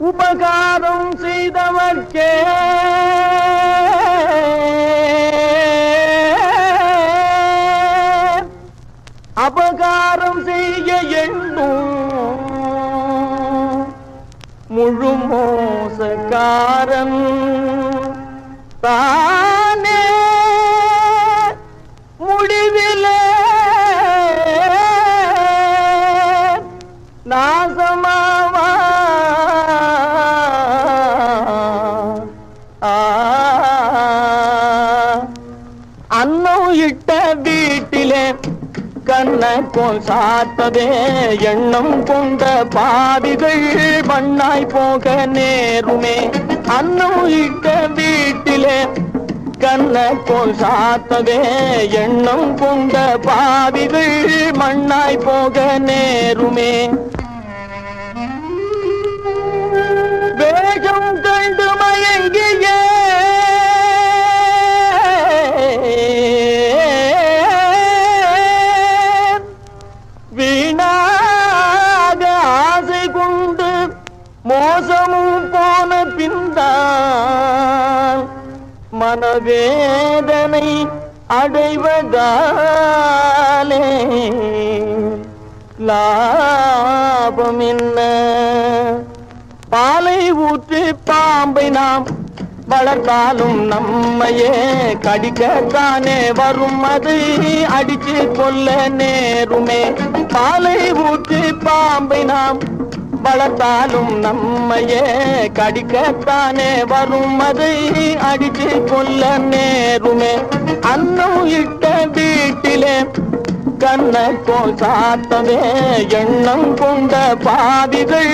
உபகாரம் செய்தவர்க்கே அபகாரம் செய்ய எண்ணும் முழு மோசக்காரன் தானே முடிவிலே நாசமாவா அன்னம் இட்ட வீட்டிலே கண்ணக்கோல் சாத்ததே எண்ணம் கொண்ட பாவிகள் மண்ணாய் போக நேருமே. அன்னம் இட்ட வீட்டிலே கண்ணக்கோல் சாத்ததே எண்ணம் கொண்ட பாவிகள் மண்ணாய் போக நேருமே. வேகம் கண்டு மயங்கியே வீணாக ஆசை கொண்டு மோசமும் போன பின்தான் மனவேதனை அடைவதாலே லாபம் என்ன? பாலை ஊற்றி பாம்பை நாம் வளர்த்தாலும் நம்மையே கடிக்கத்தானே வரும், அது அடிச்சு கொள்ள நேருமே. பாலை ஊற்றி பாம்பை நாம் வளர்த்தாலும் நம்மையே கடிக்கத்தானே வரும், அது அடிச்சு கொள்ள நேருமே. அன்னம் இட்ட வீட்டிலே கண்ணக்கோல் சாத்தவே எண்ணம் கொண்ட பாவிகள்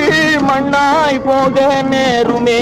மண்ணாய் போக நேருமே.